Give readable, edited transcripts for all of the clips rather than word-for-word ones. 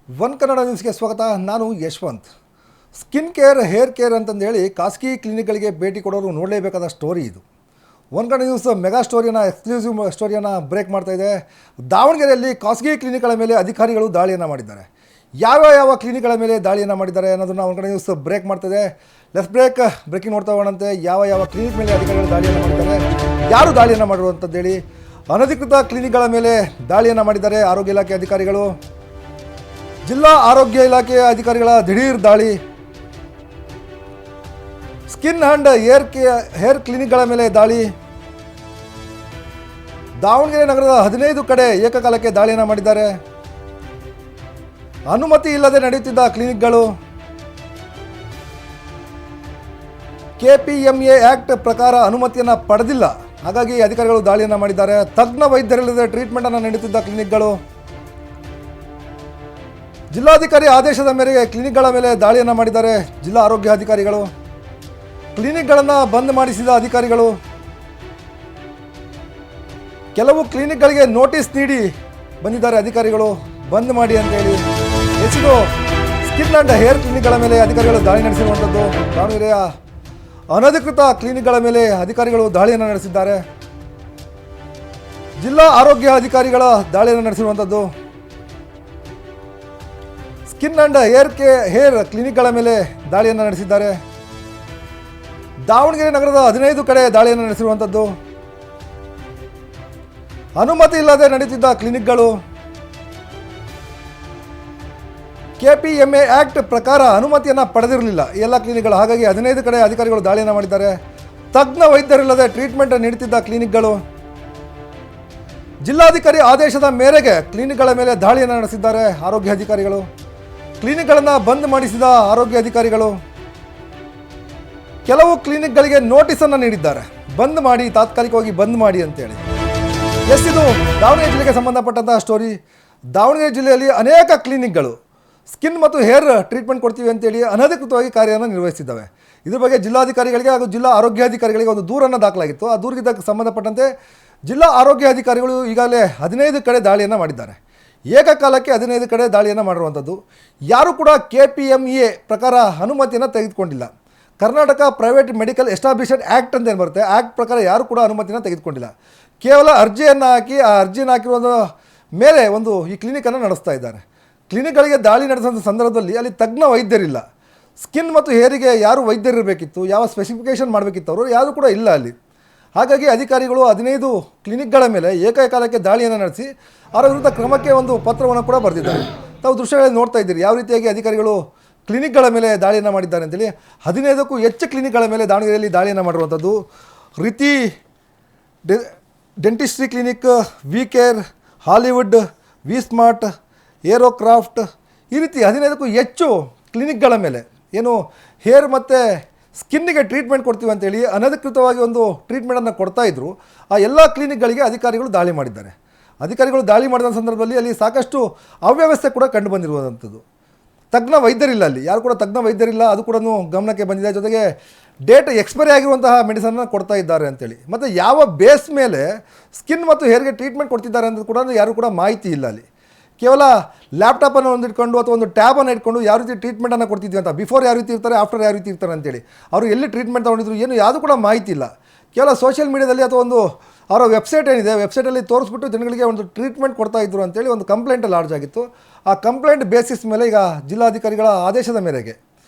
One Kannada ನ್ಯೂಸ್ಗೆ ಸ್ವಾಗತ. ನಾನು Yashwant. Skin care, hair care ಅಂತಂದೇಳಿ ಖಾಸಗಿ ಕ್ಲಿನಿಕ್ಗಳಿಗೆ ಭೇಟಿ ಕೊಡೋರು ನೋಡಲೇಬೇಕಾದ ಸ್ಟೋರಿ ಇದು. ಒನ್ ಕನ್ನಡ ನ್ಯೂಸ್ ಮೆಗಾ ಸ್ಟೋರಿಯನ್ನು, ಎಕ್ಸ್ಕ್ಲೂಸಿವ್ ಸ್ಟೋರಿಯನ್ನು ಬ್ರೇಕ್ ಮಾಡ್ತಾ ಇದೆ. ದಾವಣಗೆರೆಯಲ್ಲಿ ಖಾಸಗಿ ಕ್ಲಿನಿಕ್ಗಳ ಮೇಲೆ ಅಧಿಕಾರಿಗಳು ದಾಳಿಯನ್ನು ಮಾಡಿದ್ದಾರೆ. ಯಾವ ಕ್ಲಿನಿಕ್ಗಳ ಮೇಲೆ ದಾಳಿಯನ್ನು ಮಾಡಿದ್ದಾರೆ ಅನ್ನೋದನ್ನು ಒನ್ ಕನ್ನಡ ನ್ಯೂಸ್ ಬ್ರೇಕ್ ಮಾಡ್ತಿದೆ. ಲೆಟ್ಸ್ ಬ್ರೇಕಿಂಗ್ ನೋಡ್ತಾ ಹೋಗೋಣಂತೆ. ಯಾವ ಕ್ಲಿನಿಕ್ ಮೇಲೆ ಅಧಿಕಾರಿಗಳು ದಾಳಿಯನ್ನು ಮಾಡಿದ್ದಾರೆ, ಯಾರು ದಾಳಿಯನ್ನು ಮಾಡಿರುವಂಥದ್ದೇಳಿ. ಅನಧಿಕೃತ ಕ್ಲಿನಿಕ್ಗಳ ಮೇಲೆ ದಾಳಿಯನ್ನು ಮಾಡಿದ್ದಾರೆ ಆರೋಗ್ಯ ಇಲಾಖೆ ಅಧಿಕಾರಿಗಳು. ಜಿಲ್ಲಾ ಆರೋಗ್ಯ ಇಲಾಖೆಯ ಅಧಿಕಾರಿಗಳ ದಿಢೀರ್ ದಾಳಿ. ಸ್ಕಿನ್ ಆ್ಯಂಡ್ ಹೇರ್ ಕ್ಲಿನಿಕ್ಗಳ ಮೇಲೆ ದಾಳಿ. ದಾವಣಗೆರೆ ನಗರದ 15 ಕಡೆ ಏಕಕಾಲಕ್ಕೆ ದಾಳಿಯನ್ನು ಮಾಡಿದ್ದಾರೆ. ಅನುಮತಿ ಇಲ್ಲದೆ ನಡೆಯುತ್ತಿದ್ದ ಕ್ಲಿನಿಕ್ಗಳು. KPMA ಆ್ಯಕ್ಟ್ ಪ್ರಕಾರ ಅನುಮತಿಯನ್ನು ಪಡೆದಿಲ್ಲ, ಹಾಗಾಗಿ ಅಧಿಕಾರಿಗಳು ದಾಳಿಯನ್ನು ಮಾಡಿದ್ದಾರೆ. ತಜ್ಞ ವೈದ್ಯರಿಲ್ಲದೆ ಟ್ರೀಟ್ಮೆಂಟನ್ನು ನೀಡುತ್ತಿದ್ದ ಕ್ಲಿನಿಕ್ಗಳು. ಜಿಲ್ಲಾಧಿಕಾರಿ ಆದೇಶದ ಮೇರೆಗೆ ಕ್ಲಿನಿಕ್ಗಳ ಮೇಲೆ ದಾಳಿಯನ್ನು ಮಾಡಿದ್ದಾರೆ ಜಿಲ್ಲಾ ಆರೋಗ್ಯ ಅಧಿಕಾರಿಗಳು. ಕ್ಲಿನಿಕ್ಗಳನ್ನು ಬಂದ್ ಮಾಡಿಸಿದ ಅಧಿಕಾರಿಗಳು. ಕೆಲವು ಕ್ಲಿನಿಕ್ಗಳಿಗೆ ನೋಟಿಸ್ ನೀಡಿ ಬಂದಿದ್ದಾರೆ ಅಧಿಕಾರಿಗಳು, ಬಂದ್ ಮಾಡಿ ಅಂತೇಳಿ. ಎಸಿದು ಸ್ಕಿನ್ ಆ್ಯಂಡ್ ಹೇರ್ ಕ್ಲಿನಿಕ್ಗಳ ಮೇಲೆ ಅಧಿಕಾರಿಗಳು ದಾಳಿ ನಡೆಸಿರುವಂಥದ್ದು. ದಾವಣಗೆರೆಯ ಅನಧಿಕೃತ ಕ್ಲಿನಿಕ್ಗಳ ಮೇಲೆ ಅಧಿಕಾರಿಗಳು ದಾಳಿಯನ್ನು ನಡೆಸಿದ್ದಾರೆ. ಜಿಲ್ಲಾ ಆರೋಗ್ಯ ಅಧಿಕಾರಿಗಳ ದಾಳಿಯನ್ನು ನಡೆಸಿರುವಂಥದ್ದು. ಸ್ಕಿನ್ ಆ್ಯಂಡ್ ಹೇರ್ ಕ್ಲಿನಿಕ್ಗಳ ಮೇಲೆ ದಾಳಿಯನ್ನು ನಡೆಸಿದ್ದಾರೆ. ದಾವಣಗೆರೆ ನಗರದ 15 ಕಡೆ ದಾಳಿಯನ್ನು ನಡೆಸಿರುವಂಥದ್ದು. ಅನುಮತಿ ಇಲ್ಲದೆ ನಡೆಯುತ್ತಿದ್ದ ಕ್ಲಿನಿಕ್ಗಳು. KPMA ಆ್ಯಕ್ಟ್ ಪ್ರಕಾರ ಅನುಮತಿಯನ್ನು ಪಡೆದಿರಲಿಲ್ಲ ಈ ಎಲ್ಲ ಕ್ಲಿನಿಕ್ಗಳು, ಹಾಗಾಗಿ 15 ಕಡೆ ಅಧಿಕಾರಿಗಳು ದಾಳಿಯನ್ನು ಮಾಡಿದ್ದಾರೆ. ತಜ್ಞ ವೈದ್ಯರಿಲ್ಲದೆ ಟ್ರೀಟ್ಮೆಂಟ್ ನೀಡುತ್ತಿದ್ದ ಕ್ಲಿನಿಕ್ಗಳು. ಜಿಲ್ಲಾಧಿಕಾರಿ ಆದೇಶದ ಮೇರೆಗೆ ಕ್ಲಿನಿಕ್ಗಳ ಮೇಲೆ ದಾಳಿಯನ್ನು ನಡೆಸಿದ್ದಾರೆ ಆರೋಗ್ಯ ಅಧಿಕಾರಿಗಳು. ಕ್ಲಿನಿಕ್ಗಳನ್ನು ಬಂದ್ ಮಾಡಿಸಿದ ಆರೋಗ್ಯ ಅಧಿಕಾರಿಗಳು. ಕೆಲವು ಕ್ಲಿನಿಕ್ಗಳಿಗೆ ನೋಟಿಸನ್ನು ನೀಡಿದ್ದಾರೆ, ಬಂದ್ ಮಾಡಿ, ತಾತ್ಕಾಲಿಕವಾಗಿ ಬಂದ್ ಮಾಡಿ ಅಂತೇಳಿ. ಇದು ದಾವಣಗೆರೆ ಜಿಲ್ಲೆಗೆ ಸಂಬಂಧಪಟ್ಟಂತಹ ಸ್ಟೋರಿ. ದಾವಣಗೆರೆ ಜಿಲ್ಲೆಯಲ್ಲಿ ಅನೇಕ ಕ್ಲಿನಿಕ್ಗಳು ಸ್ಕಿನ್ ಮತ್ತು ಹೇರ್ ಟ್ರೀಟ್ಮೆಂಟ್ ಕೊಡ್ತೀವಿ ಅಂತೇಳಿ ಅನಧಿಕೃತವಾಗಿ ಕಾರ್ಯವನ್ನು ನಿರ್ವಹಿಸಿದ್ದಾವೆ. ಇದ್ರ ಬಗ್ಗೆ ಜಿಲ್ಲಾಧಿಕಾರಿಗಳಿಗೆ ಹಾಗೂ ಜಿಲ್ಲಾ ಆರೋಗ್ಯಾಧಿಕಾರಿಗಳಿಗೆ ಒಂದು ದೂರನ್ನು ದಾಖಲಾಗಿತ್ತು. ಆ ದೂರಿಗೆ ಸಂಬಂಧಪಟ್ಟಂತೆ ಜಿಲ್ಲಾ ಆರೋಗ್ಯ ಅಧಿಕಾರಿಗಳು ಈಗಾಗಲೇ 15 ಕಡೆ ದಾಳಿಯನ್ನು ಮಾಡಿದ್ದಾರೆ. ಏಕಕಾಲಕ್ಕೆ 15 ಕಡೆ ದಾಳಿಯನ್ನು ಮಾಡಿರುವಂಥದ್ದು. ಯಾರೂ ಕೂಡ KPMA ಪ್ರಕಾರ ಅನುಮತಿಯನ್ನು ತೆಗೆದುಕೊಂಡಿಲ್ಲ. Karnataka private medical establishment act ಅಂತ ಏನು ಬರುತ್ತೆ, ಆ್ಯಕ್ಟ್ ಪ್ರಕಾರ ಯಾರೂ ಕೂಡ ಅನುಮತಿಯನ್ನು ತೆಗೆದುಕೊಂಡಿಲ್ಲ. ಕೇವಲ ಅರ್ಜಿಯನ್ನು ಹಾಕಿ, ಆ ಅರ್ಜಿಯನ್ನು ಹಾಕಿರುವ ಮೇಲೆ ಈ ಕ್ಲಿನಿಕನ್ನು ನಡೆಸ್ತಾ ಇದ್ದಾರೆ. ಕ್ಲಿನಿಕ್ಗಳಿಗೆ ದಾಳಿ ನಡೆಸೋ ಸಂದರ್ಭದಲ್ಲಿ ಅಲ್ಲಿ ತಜ್ಞ ವೈದ್ಯರಿಲ್ಲ. ಸ್ಕಿನ್ ಮತ್ತು ಹೇರಿಗೆ ಯಾರು ವೈದ್ಯರಿರಬೇಕಿತ್ತು, ಯಾವ ಸ್ಪೆಸಿಫಿಕೇಷನ್ ಮಾಡಬೇಕಿತ್ತು, ಅವರು ಯಾರೂ ಕೂಡ ಇಲ್ಲ ಅಲ್ಲಿ. ಹಾಗಾಗಿ ಅಧಿಕಾರಿಗಳು 15 ಕ್ಲಿನಿಕ್ಗಳ ಮೇಲೆ ಏಕಕಾಲಕ್ಕೆ ದಾಳಿಯನ್ನು ನಡೆಸಿ ಅವರ ವಿರುದ್ಧ ಕ್ರಮಕ್ಕೆ ಒಂದು ಪತ್ರವನ್ನು ಕೂಡ ಬರೆದಿದ್ದಾರೆ. ತಾವು ದೃಶ್ಯಗಳಲ್ಲಿ ನೋಡ್ತಾ ಇದ್ದೀರಿ ಯಾವ ರೀತಿಯಾಗಿ ಅಧಿಕಾರಿಗಳು ಕ್ಲಿನಿಕ್ಗಳ ಮೇಲೆ ದಾಳಿಯನ್ನು ಮಾಡಿದ್ದಾರೆ ಅಂತೇಳಿ. 15ಕ್ಕೂ ಹೆಚ್ಚು ಕ್ಲಿನಿಕ್ಗಳ ಮೇಲೆ ದಾವಣಗೆರೆಯಲ್ಲಿ ದಾಳಿಯನ್ನು ಮಾಡಿರುವಂಥದ್ದು. Riti dentistry clinic, V care, Hollywood, V smart, Aerocraft, ಈ ರೀತಿ 15ಕ್ಕೂ ಹೆಚ್ಚು ಕ್ಲಿನಿಕ್ಗಳ ಮೇಲೆ ಏನು ಹೇರ್ ಮತ್ತು ಸ್ಕಿನ್ನಿಗೆ ಟ್ರೀಟ್ಮೆಂಟ್ ಕೊಡ್ತೀವಿ ಅಂತೇಳಿ ಅನಧಿಕೃತವಾಗಿ ಒಂದು ಟ್ರೀಟ್ಮೆಂಟನ್ನು ಕೊಡ್ತಾಯಿದ್ರು. ಆ ಎಲ್ಲ ಕ್ಲಿನಿಕ್ಗಳಿಗೆ ಅಧಿಕಾರಿಗಳು ದಾಳಿ ಮಾಡಿದ್ದಾರೆ. ಅಧಿಕಾರಿಗಳು ದಾಳಿ ಮಾಡಿದ ಸಂದರ್ಭದಲ್ಲಿ ಅಲ್ಲಿ ಸಾಕಷ್ಟು ಅವ್ಯವಸ್ಥೆ ಕೂಡ ಕಂಡು ಬಂದಿರುವಂಥದ್ದು. ತಜ್ಞ ವೈದ್ಯರಿಲ್ಲ ಅಲ್ಲಿ, ಯಾರು ಕೂಡ ತಜ್ಞ ವೈದ್ಯರಿಲ್ಲ, ಅದು ಕೂಡ ಗಮನಕ್ಕೆ ಬಂದಿದೆ. ಜೊತೆಗೆ ಡೇಟ್ ಎಕ್ಸ್ಪೈರಿ ಆಗಿರುವಂತಹ ಮೆಡಿಸನ್ನ ಕೊಡ್ತಾ ಇದ್ದಾರೆ ಅಂತೇಳಿ. ಮತ್ತು ಯಾವ ಬೇಸ್ ಮೇಲೆ ಸ್ಕಿನ್ ಮತ್ತು ಹೇರ್ಗೆ ಟ್ರೀಟ್ಮೆಂಟ್ ಕೊಡ್ತಿದ್ದಾರೆ ಅಂತ ಕೂಡ ಯಾರು ಕೂಡ ಮಾಹಿತಿ ಇಲ್ಲ ಅಲ್ಲಿ. ಕೇವಲ ಲ್ಯಾಪ್ಟಾಪನ್ನು ಇಟ್ಕೊಂಡು ಅಥವಾ ಒಂದು ಟ್ಯಾಬನ್ನು ಇಟ್ಕೊಂಡು ಯಾವ ರೀತಿ ಟ್ರೀಟ್ಮೆಂಟನ್ನು ಕೊಡ್ತಿದ್ವಿ ಅಂತ, ಬಿಫೋರ್ ಯಾವ ರೀತಿ ಇರ್ತಾರೆ, ಆಫ್ಟರ್ ಯಾವ ರೀತಿ ಇರ್ತಾರೆ ಅಂತೇಳಿ, ಅವರು ಎಲ್ಲಿ ಟ್ರೀಟ್ಮೆಂಟ್ ತೊಗೊಂಡಿದ್ರು ಏನು ಯಾವುದೂ ಕೂಡ ಮಾಹಿತಿ ಇಲ್ಲ. ಕೇವಲ ಸೋಷಿಯಲ್ ಮೀಡಿಯಾದಲ್ಲಿ ಅಥವಾ ಅವರ ವೆಬ್ಸೈಟ್ ಏನಿದೆ, ವೆಬ್ಸೈಟಲ್ಲಿ ತೋರಿಸ್ಬಿಟ್ಟು ಜನಗಳಿಗೆ ಒಂದು ಟ್ರೀಟ್ಮೆಂಟ್ ಕೊಡ್ತಾ ಇದ್ರು ಅಂತೇಳಿ ಒಂದು ಕಂಪ್ಲೇಂಟ್ ಲಾಡ್ಜ್ ಆಗಿತ್ತು. ಆ ಕಂಪ್ಲೇಂಟ್ ಬೇಸಿಸ್ ಮೇಲೆ ಈಗ ಜಿಲ್ಲಾಧಿಕಾರಿಗಳ ಆದೇಶದ ಮೇರೆಗೆ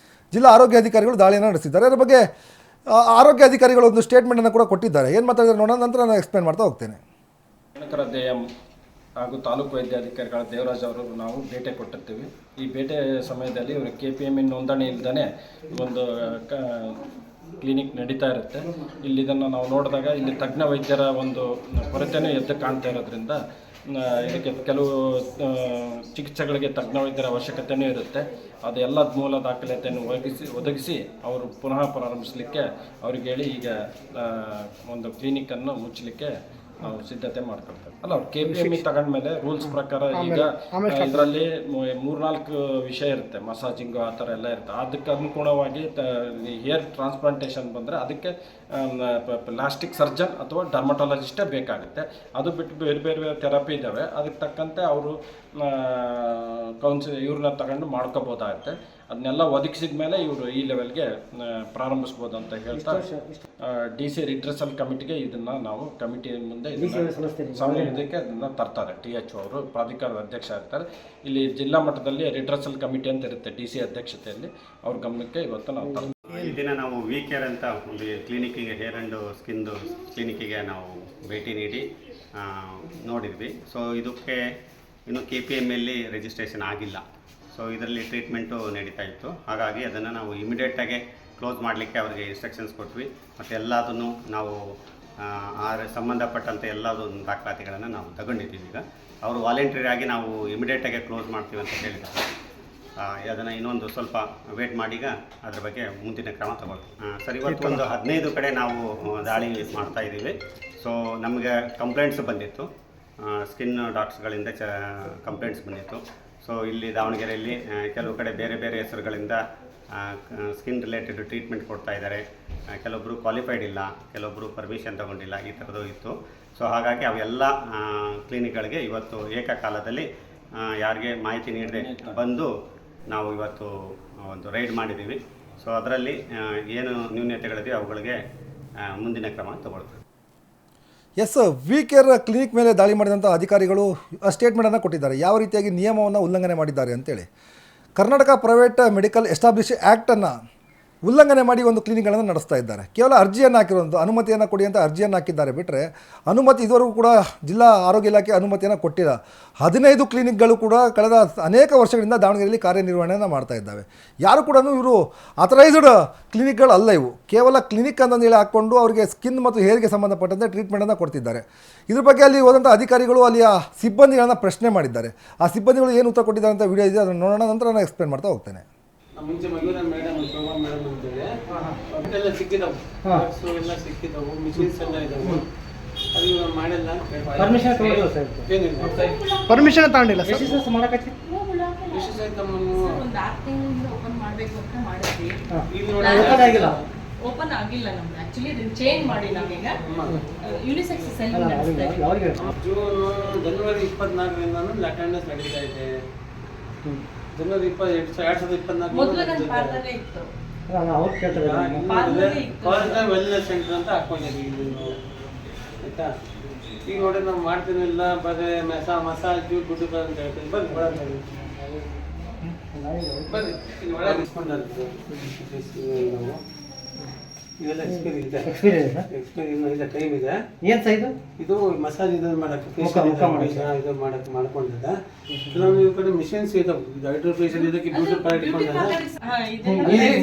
ಜಿಲ್ಲಾ ಆರೋಗ್ಯ ಅಧಿಕಾರಿಗಳು ದಾಳಿಯನ್ನು ನಡೆಸಿದ್ದಾರೆ. ಅದರ ಬಗ್ಗೆ ಆರೋಗ್ಯ ಅಧಿಕಾರಿಗಳು ಒಂದು ಸ್ಟೇಟ್ಮೆಂಟನ್ನು ಕೂಡ ಕೊಟ್ಟಿದ್ದಾರೆ. ಏನು ಮಾತಾಡಿದ್ರೆ ನೋಡೋಣ, ನಂತರ ನಾನು ಎಕ್ಸ್ಪ್ಲೇನ್ ಮಾಡ್ತಾ ಹೋಗ್ತೇನೆ. ಹಾಗೂ ತಾಲೂಕು ವೈದ್ಯಾಧಿಕಾರಿಗಳ ದೇವರಾಜ್ ಅವರು ನಾವು ಭೇಟಿ ಕೊಟ್ಟಿರ್ತೀವಿ. ಈ ಭೇಟಿ ಸಮಯದಲ್ಲಿ ಇವರು KPMA ನೋಂದಣಿ ಇಲ್ಲದೇ ಒಂದು ಕ್ಲಿನಿಕ್ ನಡೀತಾ ಇರುತ್ತೆ. ಇಲ್ಲಿ ಇದನ್ನು ನಾವು ನೋಡಿದಾಗ ಇಲ್ಲಿ ತಜ್ಞ ವೈದ್ಯರ ಒಂದು ಕೊರತೆಯೂ ಎದ್ದು ಕಾಣ್ತಾ ಇರೋದ್ರಿಂದ ಇದಕ್ಕೆ ಕೆಲವು ಚಿಕಿತ್ಸೆಗಳಿಗೆ ತಜ್ಞ ವೈದ್ಯರ ಅವಶ್ಯಕತೆಯೂ ಇರುತ್ತೆ. ಅದೆಲ್ಲ ಮೂಲ ದಾಖಲಾತಿಯನ್ನು ಒದಗಿಸಿ ಅವರು ಪುನಃ ಪ್ರಾರಂಭಿಸಲಿಕ್ಕೆ ಅವ್ರಿಗೆ ಹೇಳಿ ಈಗ ಒಂದು ಕ್ಲಿನಿಕನ್ನು ಮುಚ್ಚಲಿಕ್ಕೆ ನಾವು ಸಿದ್ಧತೆ ಮಾಡ್ಕೊಳ್ತೇವೆ. ಅಲ್ಲ, ಅವ್ರು KPMA ತಗೊಂಡ್ಮೇಲೆ ರೂಲ್ಸ್ ಪ್ರಕಾರ ಈಗ ಇದರಲ್ಲಿ 3-4 ವಿಷಯ ಇರುತ್ತೆ, ಮಸಾಜಿಂಗು ಆ ಥರ ಎಲ್ಲ ಇರುತ್ತೆ. ಅದಕ್ಕೆ ಅನುಗುಣವಾಗಿ ಹೇರ್ ಟ್ರಾನ್ಸ್ಪ್ಲಾಂಟೇಷನ್ ಬಂದರೆ ಅದಕ್ಕೆ ಪ್ಲಾಸ್ಟಿಕ್ ಸರ್ಜನ್ ಅಥವಾ ಡರ್ಮಟಾಲಜಿಸ್ಟೇ ಬೇಕಾಗುತ್ತೆ. ಅದು ಬಿಟ್ಟು ಬೇರೆ ಬೇರೆ ಥೆರಪಿ ಇದ್ದಾವೆ, ಅದಕ್ಕೆ ತಕ್ಕಂತೆ ಅವರು ಇವ್ರನ್ನ ತಗೊಂಡು ಮಾಡ್ಕೋಬೋದಾಗುತ್ತೆ. ಅದನ್ನೆಲ್ಲ ಒದಗಿಸಿದ ಮೇಲೆ ಇವರು ಈ ಲೆವೆಲ್ಗೆ ಪ್ರಾರಂಭಿಸ್ಬೋದು ಅಂತ ಹೇಳ್ತಾ DC ರಿಡ್ರೆಸಲ್ ಕಮಿಟಿಗೆ ಇದನ್ನು ನಾವು ಕಮಿಟಿ ಮುಂದೆ ಇದಕ್ಕೆ ಅದನ್ನು ತರ್ತಾರೆ. THO ಅವರು ಪ್ರಾಧಿಕಾರದ ಅಧ್ಯಕ್ಷ ಇರ್ತಾರೆ. ಇಲ್ಲಿ ಜಿಲ್ಲಾ ಮಟ್ಟದಲ್ಲಿ ರಿಡ್ರೆಸಲ್ ಕಮಿಟಿ ಅಂತ ಇರುತ್ತೆ DC ಅಧ್ಯಕ್ಷತೆಯಲ್ಲಿ, ಅವ್ರ ಗಮನಕ್ಕೆ ಇವತ್ತು ನಾವು ತರ್ತೀವಿ. ಈ ದಿನ ನಾವು ವಿಕೇರ್ ಅಂತ ಒಂದು ಕ್ಲಿನಿಕ್ಕಿಗೆ, ಹೇರ್ ಆ್ಯಂಡ್ ಸ್ಕಿನ್ದು ಕ್ಲಿನಿಕ್ಕಿಗೆ ನಾವು ಭೇಟಿ ನೀಡಿ ನೋಡಿದ್ವಿ. ಸೊ ಇದಕ್ಕೆ ಇನ್ನು KPMಲ್ಲಿ ರಿಜಿಸ್ಟ್ರೇಷನ್ ಆಗಿಲ್ಲ. ಸೊ ಇದರಲ್ಲಿ ಟ್ರೀಟ್ಮೆಂಟು ನಡೀತಾ ಇತ್ತು. ಹಾಗಾಗಿ ಅದನ್ನು ನಾವು ಇಮಿಡಿಯೇಟಾಗಿ ಕ್ಲೋಸ್ ಮಾಡಲಿಕ್ಕೆ ಅವರಿಗೆ ಇನ್ಸ್ಟ್ರಕ್ಷನ್ಸ್ ಕೊಟ್ವಿ. ಮತ್ತು ಎಲ್ಲದನ್ನು ನಾವು ಸಂಬಂಧಪಟ್ಟಂತೆ ಎಲ್ಲದೊಂದು ದಾಖಲಾತಿಗಳನ್ನು ನಾವು ತಗೊಂಡಿದ್ದೀವಿ. ಈಗ ಅವರು ವಾಲಂಟ್ರಿಯಾಗಿ ನಾವು ಇಮಿಡಿಯೇಟಾಗಿ ಕ್ಲೋಸ್ ಮಾಡ್ತೀವಿ ಅಂತ ಹೇಳಿದ್ದಾರೆ. ಅದನ್ನು ಇನ್ನೊಂದು ಸ್ವಲ್ಪ ವೇಟ್ ಮಾಡೀಗ ಅದ್ರ ಬಗ್ಗೆ ಮುಂದಿನ ಕ್ರಮ ತಗೊಳ್ತೀವಿ. ಸರ್, ಇವತ್ತು ಒಂದು 15 ಕಡೆ ನಾವು ದಾಳಿ ಮಾಡ್ತಾ ಇದ್ದೀವಿ. ಸೊ ನಮಗೆ ಕಂಪ್ಲೇಂಟ್ಸ್ ಬಂದಿತ್ತು, ಸ್ಕಿನ್ ಡಾಕ್ಟರ್ಸ್ಗಳಿಂದ ಕಂಪ್ಲೇಂಟ್ಸ್ ಬಂದಿತ್ತು. ಸೊ ಇಲ್ಲಿ ದಾವಣಗೆರೆಯಲ್ಲಿ ಕೆಲವು ಕಡೆ ಬೇರೆ ಬೇರೆ ಹೆಸರುಗಳಿಂದ ಸ್ಕಿನ್ ರಿಲೇಟೆಡ್ ಟ್ರೀಟ್ಮೆಂಟ್ ಕೊಡ್ತಾ ಇದ್ದಾರೆ. ಕೆಲವೊಬ್ಬರು ಕ್ವಾಲಿಫೈಡ್ ಇಲ್ಲ, ಕೆಲವೊಬ್ಬರು ಪರ್ಮಿಷನ್ ತಗೊಂಡಿಲ್ಲ, ಈ ಥರದ್ದು ಇತ್ತು. ಸೊ ಹಾಗಾಗಿ ಅವೆಲ್ಲ ಕ್ಲಿನಿಕ್ಗಳಿಗೆ ಇವತ್ತು ಏಕಕಾಲದಲ್ಲಿ ಯಾರಿಗೆ ಮಾಹಿತಿ ನೀಡದೆ ಬಂದು ನಾವು ಇವತ್ತು ಒಂದು ರೈಡ್ ಮಾಡಿದ್ದೀವಿ. ಸೊ ಅದರಲ್ಲಿ ಏನು ನ್ಯೂನತೆಗಳಿದೆ ಅವುಗಳಿಗೆ ಮುಂದಿನ ಕ್ರಮ ತಗೊಳ್ತೀವಿ. ಎಸ್, ವಿಕೇರ್ ಕ್ಲಿನಿಕ್ ಮೇಲೆ ದಾಳಿ ಮಾಡಿದಂಥ ಅಧಿಕಾರಿಗಳು ಸ್ಟೇಟ್ಮೆಂಟನ್ನು ಕೊಟ್ಟಿದ್ದಾರೆ. ಯಾವ ರೀತಿಯಾಗಿ ನಿಯಮವನ್ನು ಉಲ್ಲಂಘನೆ ಮಾಡಿದ್ದಾರೆ ಅಂತೇಳಿ. ಕರ್ನಾಟಕ ಪ್ರೈವೇಟ್ ಮೆಡಿಕಲ್ ಎಸ್ಟಾಬ್ಲಿಷ್ ಆ್ಯಕ್ಟನ್ನು ಉಲ್ಲಂಘನೆ ಮಾಡಿ ಒಂದು ಕ್ಲಿನಿಕ್ಗಳನ್ನು ನಡೆಸ್ತಾ ಇದ್ದಾರೆ. ಕೇವಲ ಅರ್ಜಿಯನ್ನು ಹಾಕಿರೋದು, ಅನುಮತಿಯನ್ನು ಕೊಡಿ ಅಂತ ಅರ್ಜಿಯನ್ನು ಹಾಕಿದ್ದಾರೆ ಬಿಟ್ಟರೆ ಅನುಮತಿ ಇದುವರೆಗೂ ಕೂಡ ಜಿಲ್ಲಾ ಆರೋಗ್ಯ ಇಲಾಖೆ ಅನುಮತಿಯನ್ನು ಕೊಟ್ಟಿಲ್ಲ. 15 ಕ್ಲಿನಿಕ್ಗಳು ಕೂಡ ಕಳೆದ ಅನೇಕ ವರ್ಷಗಳಿಂದ ದಾವಣಗೆರೆಯಲ್ಲಿ ಕಾರ್ಯನಿರ್ವಹಣೆಯನ್ನು ಮಾಡ್ತಾ ಇದ್ದಾವೆ. ಯಾರು ಕೂಡ ಇವರು ಅಥರೈಸ್ಡ್ ಕ್ಲಿನಿಕ್ಗಳು ಅಲ್ಲ, ಇವು ಕೇವಲ ಕ್ಲಿನಿಕ್ ಅಂತಂದೇಳಿ ಹಾಕ್ಕೊಂಡು ಅವರಿಗೆ ಸ್ಕಿನ್ ಮತ್ತು ಹೇರ್ಗೆ ಸಂಬಂಧಪಟ್ಟಂತೆ ಟ್ರೀಟ್ಮೆಂಟನ್ನು ಕೊಡ್ತಿದ್ದಾರೆ. ಇದ್ರ ಬಗ್ಗೆ ಅಲ್ಲಿ ಹೋದಂಥ ಅಧಿಕಾರಿಗಳು ಅಲ್ಲಿಯ ಸಿಬ್ಬಂದಿಗಳನ್ನು ಪ್ರಶ್ನೆ ಮಾಡಿದ್ದಾರೆ. ಆ ಸಿಬ್ಬಂದಿಗಳು ಏನು ಉತ್ತರ ಕೊಟ್ಟಿದ್ದಾರೆ ಅಂತ ವಿಡಿಯೋ ಇದೆ, ಅದನ್ನು ನೋಡೋಣ, ನಂತರ ನಾನು ಎಕ್ಸ್ಪ್ಲೇನ್ ಮಾಡ್ತಾ ಹೋಗ್ತೇನೆ. ಮುಂಚೆ ಮಯೂರ ಮೇಡಮ್, ಶೋಭಾ ಮೇಡಮ್ ಅಂತೇಳಿ ಅದೆಲ್ಲ ಸಿಕ್ಕಿದವು, ಎಲ್ಲ ಸಿಕ್ಕಿದವು, ಮಿಷಿನ್ಸ್ ಎಲ್ಲ ಇದಾವೆ. ಅದು ಇವಾಗ ಮಾಡಿಲ್ಲ ಅಂತ ಪರ್ಮಿಷನ್ ತಗೊಂಡಿಲ್ಲ ಸರ್. ಏನಿಲ್ಲ ಪರ್ಮಿಷನ್ ತಗೊಂಡಿಲ್ಲ ಸರ್. ವಿಶೇಷ ತಮ್ಮನ್ನು ಒಂದು 6 ತಿಂಗಳಿಂದ ಓಪನ್ ಮಾಡಬೇಕು ಅಂತ ಮಾಡಿದ್ವಿ. ಈಗ ಓಪನ್ ಆಗಿಲ್ಲ. ಓಪನ್ ಆಗಿಲ್ಲ ನಮ್ದು. ಆಕ್ಚುಲಿ ಇದನ್ನ ಚೇಂಜ್ ಮಾಡಿ ನಾವೀಗ ಯುನಿಸೆಕ್ಸ್ ಸೆಲ್ಲಿಂಗ್ ನಡೆಸ್ತಾ ಇದ್ದೀವಿ. ಜನವರಿ 24ರಿಂದ ಅಟೆಂಡೆನ್ಸ್ ನಡೀತಾ ಇದೆ. ಜನವರಿ 2024 ಮೊದಲು ನನ್ನ ಪಾರ್ಲರೇ ಇತ್ತು. ಅವ್ರು ಕೇಳ್ತಾರೆ ಕಾಲೇಜ್ ವೆಲ್ನೆಸ್ ಸೆಂಟರ್ ಅಂತ ಹಾಕೊಂಡಿದ್ದೀವಿ ಇಲ್ಲಿ ನಾವು. ಆಯ್ತಾ, ಈಗ ನೋಡಿ ನಾವು ಮಾಡ್ತೀವಿ ಇಲ್ಲ, ಬರೀ ಮಸಾಜು ಗುಡ್ಡು ಅಂತ ಹೇಳ್ತೀವಿ. ಬನ್ನಿ ಒಳಗೆ ಬನ್ನಿ, ಇಲ್ಲಿ ಒಳಗೆ ಇಸ್ಕೊಂಡಿರ್ತೀವಿ ನಾವು. ಇದೆಲ್ಲ ಎಕ್ಸ್ಪೀರಿಯನ್ಸ್ ಇದೆ, ಟೈಮ್ ಇದೆ. ಏನು ಸರ್ ಇದು ಮಸಾಜ್ ಇದು ಮಾಡಕ್ಕೆ ಇದು ಮಾಡಕ್ಕೆ ಮಾಡ್ಕೊಂಡಿದ್ದ. ಕೆಲವೊಂದು ಈ ಕಡೆ ಮಿಷಿನ್ಸ್ ಇದಾವೆ, ಇದು ಹೈಡ್ರೋಫೇಶಿಯಲ್ ಇದಕ್ಕೆ ಬ್ಯೂಟಿ ಪಾರ್ಲರ್ ಇಟ್ಕೊಂಡಿದ್ದ.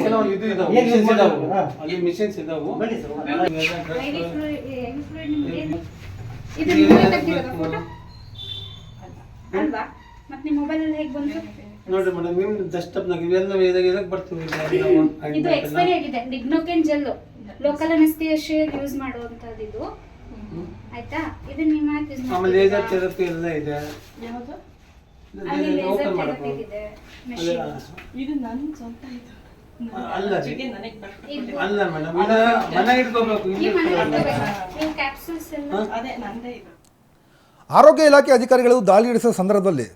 ಕೆಲವೊಂದು ಇದು ಇದಾವೆ, ಮಿಷಿನ್ಸ್ ಇದಾವೆ, ಅಲ್ಲಿ ಮಿಷಿನ್ಸ್ ಇದಾವೆ. ನೋಡ್ರಿ ಮೇಡಮ್, ನಿಮ್ ಡೆಸ್ಕ್ಟಾಪ್ನಾಗ ಇವೆಲ್ಲ ಇದಕ್ಕೆ ಬರ್ತೀವಿ. ಇದು ಎಕ್ಸ್ಪೈರಿ ಆಗಿದೆ. ಡಿಗ್ನೋಕೆನ್ ಜೆಲ್ ಲೋಕಲ್ ಅನೆಸ್ಥಿಯಾ ಯೂಸ್ ಮಾಡುವಂತದ್ದು ಇದು. ಆಯ್ತಾ, ಇದು ನಿಮ್ಮ ಯೂಸ್ ಮಾಡಿ. ಆಮೇಲೆ ಲೇಸರ್ ಥೆರಪಿ ಎಲ್ಲ ಇದೆ. ಯಾವುದು? ಅಲ್ಲಿ ಲೇಸರ್ ಓಪನ್ ಥೆರಪಿ ಮಾಡಬಹುದು. ಇದೆ. ಇದು ನನ್ನ ಸ್ವಂತ ಇದು. ಅಲ್ಲ ರೀ, ನನಗೆ ಬರ್ಕೊಟ್ಟಿದ್ದು. ಅಲ್ಲ ಮೇಡಮ್, ಇದು ಮನೆ ಇಟ್ಕೋಬೇಕು. ಈ ಮನೆ ಇವು ಕ್ಯಾಪ್ಸೂಲ್ಸ್ ಎಲ್ಲ ಅದೇ ನಂದೇ ಇದು. ಆರೋಗ್ಯ ಇಲಾಖೆ ಅಧಿಕಾರಿಗಳು ದಾಳಿ ನಡೆಸಿದ ಸಂದರ್ಭದಲ್ಲಿ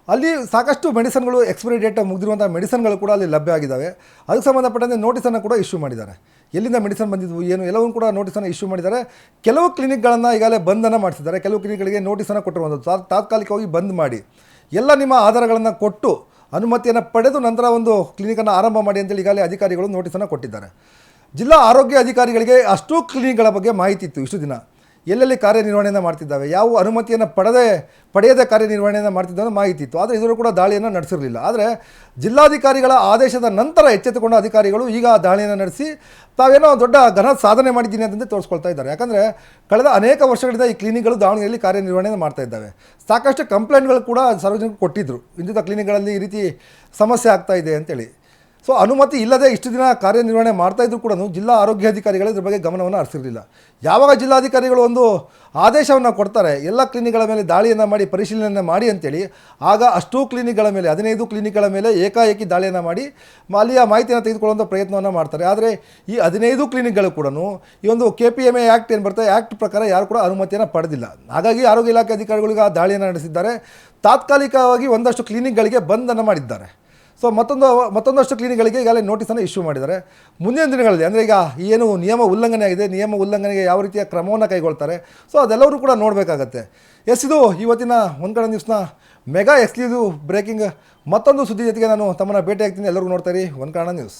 ಅಲ್ಲಿ ಸಾಕಷ್ಟು ಮೆಡಿಸನ್ಗಳು ಎಕ್ಸ್ಪೈರಿ ಡೇಟ್ ಮುಗಿದಿರುವಂಥ ಮೆಡಿಸನ್ಗಳು ಕೂಡ ಅಲ್ಲಿ ಲಭ್ಯ ಆಗಿದ್ದಾವೆ. ಅದಕ್ಕೆ ಸಂಬಂಧಪಟ್ಟಂತೆ ನೋಟಿಸನ್ನು ಕೂಡ ಇಶ್ಯೂ ಮಾಡಿದ್ದಾರೆ. ಎಲ್ಲಿಂದ ಮೆಡಿಸನ್ ಬಂದಿದ್ವು ಏನು ಎಲ್ಲವೂ ಕೂಡ ನೋಟಿಸನ್ನು ಇಶ್ಯೂ ಮಾಡಿದ್ದಾರೆ. ಕೆಲವು ಕ್ಲಿನಿಕ್ಗಳನ್ನು ಈಗಾಗಲೇ ಬಂದನ್ನು ಮಾಡಿಸಿದ್ದಾರೆ. ಕೆಲವು ಕ್ಲಿನಿಕ್ಗಳಿಗೆ ನೋಟಿಸನ್ನು ಕೊಟ್ಟಿರುವಂಥದ್ದು ತಾತ್ಕಾಲಿಕವಾಗಿ ಬಂದ್ ಮಾಡಿ ಎಲ್ಲ ನಿಮ್ಮ ಆಧಾರಗಳನ್ನು ಕೊಟ್ಟು ಅನುಮತಿಯನ್ನು ಪಡೆದು ನಂತರ ಒಂದು ಕ್ಲಿನಿಕನ್ನು ಆರಂಭ ಮಾಡಿ ಅಂತೇಳಿ ಈಗಾಗಲೇ ಅಧಿಕಾರಿಗಳು ನೋಟಿಸನ್ನು ಕೊಟ್ಟಿದ್ದಾರೆ. ಜಿಲ್ಲಾ ಆರೋಗ್ಯ ಅಧಿಕಾರಿಗಳಿಗೆ ಅಷ್ಟೂ ಕ್ಲಿನಿಕ್ಗಳ ಬಗ್ಗೆ ಮಾಹಿತಿ ಇತ್ತು. ಇಷ್ಟು ದಿನ ಎಲ್ಲೆಲ್ಲಿ ಕಾರ್ಯನಿರ್ವಹಣೆಯನ್ನು ಮಾಡ್ತಿದ್ದಾವೆ, ಯಾವ ಅನುಮತಿಯನ್ನು ಪಡೆಯದೆ ಕಾರ್ಯನಿರ್ವಹಣೆಯನ್ನು ಮಾಡ್ತಿದ್ದಾವೆ ಮಾಹಿತಿ ಇತ್ತು. ಆದರೆ ಇದನ್ನು ಕೂಡ ದಾಳಿಯನ್ನು ನಡೆಸಿರಲಿಲ್ಲ. ಆದರೆ ಜಿಲ್ಲಾಧಿಕಾರಿಗಳ ಆದೇಶದ ನಂತರ ಎಚ್ಚೆತ್ತುಕೊಂಡ ಅಧಿಕಾರಿಗಳು ಈಗ ದಾಳಿಯನ್ನು ನಡೆಸಿ ತಾವೇನೋ ದೊಡ್ಡ ಘನ ಸಾಧನೆ ಮಾಡಿದ್ದೀನಿ ಅಂತಂದು ತೋರಿಸ್ಕೊಳ್ತಾ ಇದ್ದಾರೆ. ಯಾಕಂದರೆ ಕಳೆದ ಅನೇಕ ವರ್ಷಗಳಿಂದ ಈ ಕ್ಲಿನಿಕ್ಗಳು ದಾವಣಗೆರೆಯಲ್ಲಿ ಕಾರ್ಯನಿರ್ವಹಣೆಯನ್ನು ಮಾಡ್ತಾ ಇದ್ದಾವೆ. ಸಾಕಷ್ಟು ಕಂಪ್ಲೇಂಟ್ಗಳು ಕೂಡ ಸಾರ್ವಜನಿಕರು ಕೊಟ್ಟಿದ್ದರು, ಇಂಥ ಕ್ಲಿನಿಕ್ಗಳಲ್ಲಿ ಈ ರೀತಿ ಸಮಸ್ಯೆ ಆಗ್ತಾ ಇದೆ ಅಂತೇಳಿ. ಸೊ ಅನುಮತಿ ಇಲ್ಲದೆ ಇಷ್ಟು ದಿನ ಕಾರ್ಯನಿರ್ವಹಣೆ ಮಾಡ್ತಾಯಿದ್ರು ಕೂಡ ಜಿಲ್ಲಾ ಆರೋಗ್ಯಾಧಿಕಾರಿಗಳು ಇದ್ರ ಬಗ್ಗೆ ಗಮನವನ್ನು ಹರಿಸಿರಲಿಲ್ಲ. ಯಾವಾಗ ಜಿಲ್ಲಾಧಿಕಾರಿಗಳು ಒಂದು ಆದೇಶವನ್ನು ಕೊಡ್ತಾರೆ ಎಲ್ಲ ಕ್ಲಿನಿಕ್ಗಳ ಮೇಲೆ ದಾಳಿಯನ್ನು ಮಾಡಿ ಪರಿಶೀಲನೆ ಮಾಡಿ ಅಂತೇಳಿ, ಆಗ ಅಷ್ಟೂ ಕ್ಲಿನಿಕ್ಗಳ ಮೇಲೆ 15 ಕ್ಲಿನಿಕ್ಗಳ ಮೇಲೆ ಏಕಾಏಕಿ ದಾಳಿಯನ್ನು ಮಾಡಿ ಅಲ್ಲಿಯ ಮಾಹಿತಿಯನ್ನು ತೆಗೆದುಕೊಳ್ಳುವಂಥ ಪ್ರಯತ್ನವನ್ನು ಮಾಡ್ತಾರೆ. ಆದರೆ ಈ 15 ಕ್ಲಿನಿಕ್ಗಳು ಕೂಡ ಈ ಒಂದು KPMA ಆ್ಯಕ್ಟ್ ಏನು ಬರ್ತದೆ, ಆ್ಯಕ್ಟ್ ಪ್ರಕಾರ ಯಾರು ಕೂಡ ಅನುಮತಿಯನ್ನು ಪಡೆದಿಲ್ಲ. ಹಾಗಾಗಿ ಆರೋಗ್ಯ ಇಲಾಖೆ ಅಧಿಕಾರಿಗಳಿಗೆ ಆ ದಾಳಿಯನ್ನು ನಡೆಸಿದ್ದಾರೆ. ತಾತ್ಕಾಲಿಕವಾಗಿ ಒಂದಷ್ಟು ಕ್ಲಿನಿಕ್ಗಳಿಗೆ ಬಂದನ್ನು ಮಾಡಿದ್ದಾರೆ. ಸೊ ಮತ್ತೊಂದಷ್ಟು ಕ್ಲಿನಿಕ್ಗಳಿಗೆ ಈಗಾಗಲೇ ನೋಟಿಸನ್ನು ಇಶ್ಯೂ ಮಾಡಿದ್ದಾರೆ. ಮುಂದಿನ ದಿನಗಳಲ್ಲಿ ಅಂದರೆ ಈಗ ಏನು ನಿಯಮ ಉಲ್ಲಂಘನೆ ಆಗಿದೆ, ನಿಯಮ ಉಲ್ಲಂಘನೆಗೆ ಯಾವ ರೀತಿಯ ಕ್ರಮವನ್ನು ಕೈಗೊಳ್ತಾರೆ, ಸೊ ಅದೆಲ್ಲರೂ ಕೂಡ ನೋಡಬೇಕಾಗತ್ತೆ. ಇದು ಇವತ್ತಿನ ಒಂದು ಕಡೆ ನ್ಯೂಸ್ನ ಮೆಗಾ ಎಕ್ಸ್ಕ್ಲೂಸಿವ್ ಬ್ರೇಕಿಂಗ್. ಮತ್ತೊಂದು ಸುದ್ದಿ ಜೊತೆಗೆ ನಾನು ತಮ್ಮನ್ನು ಭೇಟಿಯಾಗ್ತೀನಿ. ಎಲ್ಲರಿಗೂ ನೋಡ್ತಾ ಇರಿ ಒಂದು ಕನ್ನಡ ನ್ಯೂಸ್.